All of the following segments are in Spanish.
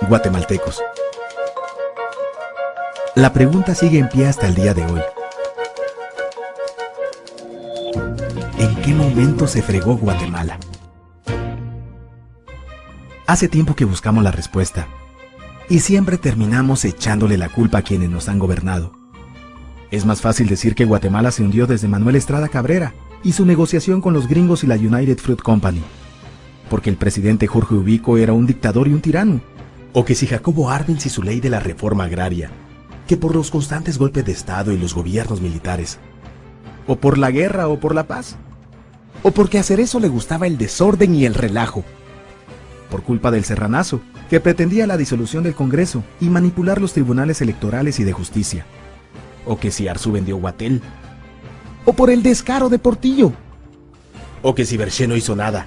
Guatemaltecos. La pregunta sigue en pie hasta el día de hoy. ¿En qué momento se fregó Guatemala? Hace tiempo que buscamos la respuesta, y siempre terminamos echándole la culpa a quienes nos han gobernado. Es más fácil decir que Guatemala se hundió desde Manuel Estrada Cabrera y su negociación con los gringos y la United Fruit Company, porque el presidente Jorge Ubico era un dictador y un tirano, o que si Jacobo Arbenz y su ley de la reforma agraria, que por los constantes golpes de Estado y los gobiernos militares, o por la guerra o por la paz, o porque a Cerezo le gustaba el desorden y el relajo, por culpa del Serranazo, que pretendía la disolución del Congreso y manipular los tribunales electorales y de justicia, o que si Arzu vendió Guatel, o por el descaro de Portillo, o que si Berché no hizo nada,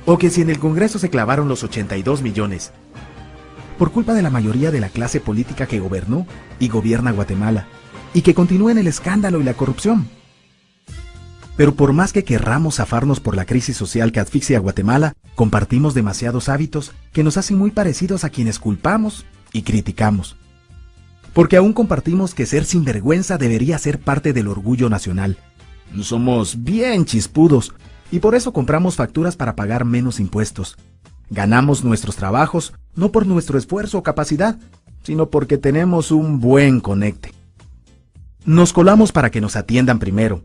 o que si en el Congreso se clavaron los 82 millones, por culpa de la mayoría de la clase política que gobernó y gobierna Guatemala, y que continúa en el escándalo y la corrupción. Pero por más que querramos zafarnos por la crisis social que asfixia a Guatemala, compartimos demasiados hábitos que nos hacen muy parecidos a quienes culpamos y criticamos. Porque aún compartimos que ser sinvergüenza debería ser parte del orgullo nacional. Somos bien chispudos y por eso compramos facturas para pagar menos impuestos. Ganamos nuestros trabajos no por nuestro esfuerzo o capacidad, sino porque tenemos un buen conecte. Nos colamos para que nos atiendan primero.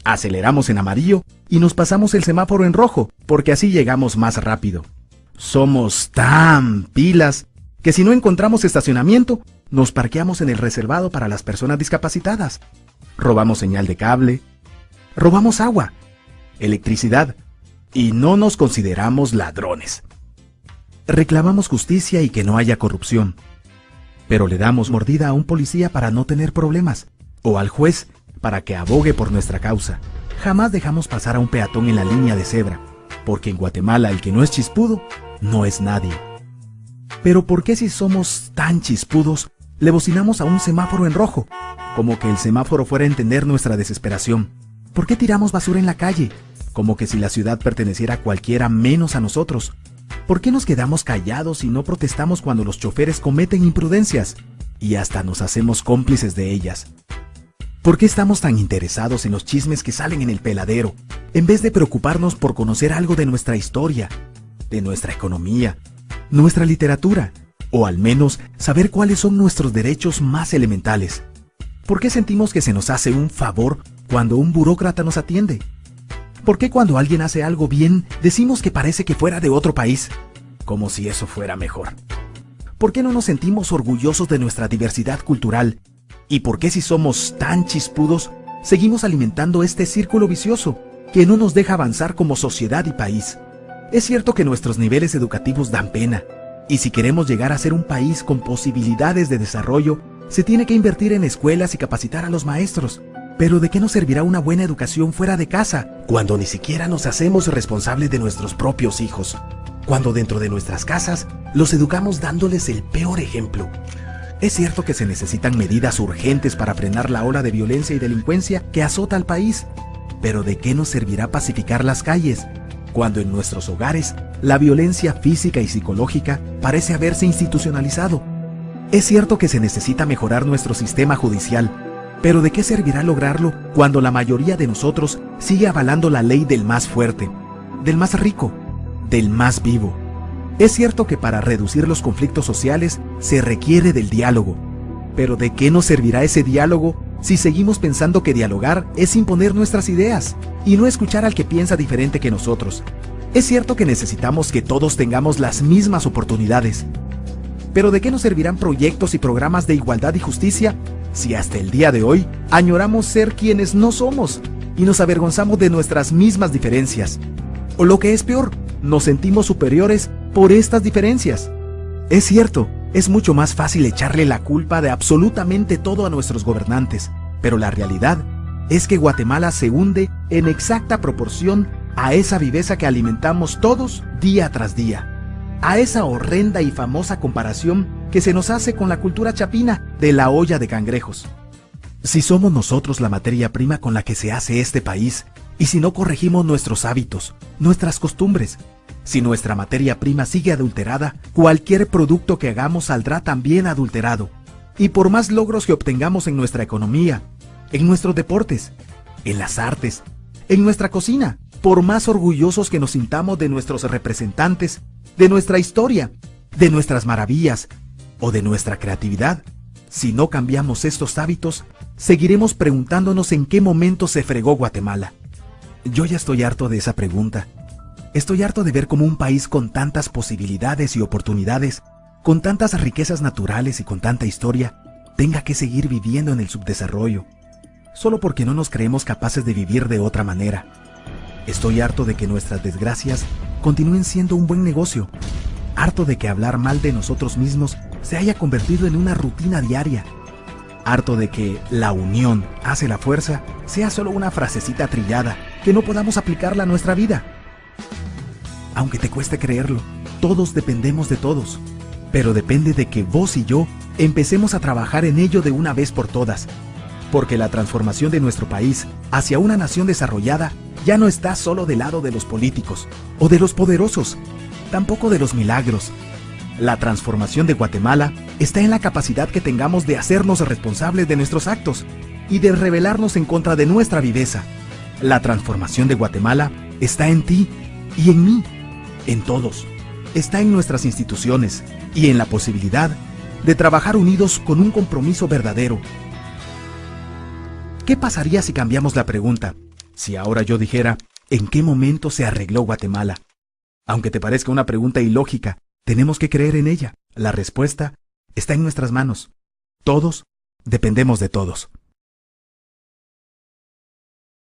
Aceleramos en amarillo y nos pasamos el semáforo en rojo, porque así llegamos más rápido. Somos tan pilas que si no encontramos estacionamiento, nos parqueamos en el reservado para las personas discapacitadas. Robamos señal de cable, robamos agua, electricidad, y no nos consideramos ladrones. Reclamamos justicia y que no haya corrupción, pero le damos mordida a un policía para no tener problemas, o al juez para que abogue por nuestra causa. Jamás dejamos pasar a un peatón en la línea de cebra, porque en Guatemala el que no es chispudo, no es nadie. Pero ¿por qué si somos tan chispudos, le bocinamos a un semáforo en rojo? Como que el semáforo fuera a entender nuestra desesperación. ¿Por qué tiramos basura en la calle? Como que si la ciudad perteneciera a cualquiera menos a nosotros. ¿Por qué nos quedamos callados y no protestamos cuando los choferes cometen imprudencias? Y hasta nos hacemos cómplices de ellas. ¿Por qué estamos tan interesados en los chismes que salen en el peladero, en vez de preocuparnos por conocer algo de nuestra historia, de nuestra economía, nuestra literatura, o al menos saber cuáles son nuestros derechos más elementales? ¿Por qué sentimos que se nos hace un favor cuando un burócrata nos atiende? ¿Por qué cuando alguien hace algo bien, decimos que parece que fuera de otro país? Como si eso fuera mejor. ¿Por qué no nos sentimos orgullosos de nuestra diversidad cultural? ¿Y por qué si somos tan chispudos, seguimos alimentando este círculo vicioso que no nos deja avanzar como sociedad y país? Es cierto que nuestros niveles educativos dan pena, y si queremos llegar a ser un país con posibilidades de desarrollo, se tiene que invertir en escuelas y capacitar a los maestros. Pero ¿de qué nos servirá una buena educación fuera de casa, cuando ni siquiera nos hacemos responsables de nuestros propios hijos? Cuando dentro de nuestras casas los educamos dándoles el peor ejemplo. Es cierto que se necesitan medidas urgentes para frenar la ola de violencia y delincuencia que azota al país, pero ¿de qué nos servirá pacificar las calles, cuando en nuestros hogares la violencia física y psicológica parece haberse institucionalizado? Es cierto que se necesita mejorar nuestro sistema judicial, pero ¿de qué servirá lograrlo cuando la mayoría de nosotros sigue avalando la ley del más fuerte, del más rico, del más vivo? Es cierto que para reducir los conflictos sociales se requiere del diálogo, pero ¿de qué nos servirá ese diálogo si seguimos pensando que dialogar es imponer nuestras ideas y no escuchar al que piensa diferente que nosotros? Es cierto que necesitamos que todos tengamos las mismas oportunidades, pero ¿de qué nos servirán proyectos y programas de igualdad y justicia si hasta el día de hoy añoramos ser quienes no somos y nos avergonzamos de nuestras mismas diferencias? O lo que es peor, nos sentimos superiores por estas diferencias. Es cierto, es mucho más fácil echarle la culpa de absolutamente todo a nuestros gobernantes, pero la realidad es que Guatemala se hunde en exacta proporción a esa viveza que alimentamos todos día tras día. a esa horrenda y famosa comparación que se nos hace con la cultura chapina de la olla de cangrejos. Si somos nosotros la materia prima con la que se hace este país, y si no corregimos nuestros hábitos, nuestras costumbres, si nuestra materia prima sigue adulterada, cualquier producto que hagamos saldrá también adulterado. Y por más logros que obtengamos en nuestra economía, en nuestros deportes, en las artes, en nuestra cocina, por más orgullosos que nos sintamos de nuestros representantes, de nuestra historia, de nuestras maravillas o de nuestra creatividad, si no cambiamos estos hábitos, seguiremos preguntándonos en qué momento se fregó Guatemala. Yo ya estoy harto de esa pregunta. Estoy harto de ver cómo un país con tantas posibilidades y oportunidades, con tantas riquezas naturales y con tanta historia, tenga que seguir viviendo en el subdesarrollo, solo porque no nos creemos capaces de vivir de otra manera. Estoy harto de que nuestras desgracias continúen siendo un buen negocio. Harto de que hablar mal de nosotros mismos se haya convertido en una rutina diaria. Harto de que la unión hace la fuerza sea solo una frasecita trillada que no podamos aplicarla a nuestra vida. Aunque te cueste creerlo, todos dependemos de todos. Pero depende de que vos y yo empecemos a trabajar en ello de una vez por todas. Porque la transformación de nuestro país hacia una nación desarrollada ya no está solo del lado de los políticos o de los poderosos, tampoco de los milagros. La transformación de Guatemala está en la capacidad que tengamos de hacernos responsables de nuestros actos y de rebelarnos en contra de nuestra viveza. La transformación de Guatemala está en ti y en mí, en todos. Está en nuestras instituciones y en la posibilidad de trabajar unidos con un compromiso verdadero. ¿Qué pasaría si cambiamos la pregunta? Si ahora yo dijera, ¿en qué momento se arregló Guatemala? Aunque te parezca una pregunta ilógica, tenemos que creer en ella. La respuesta está en nuestras manos. Todos dependemos de todos.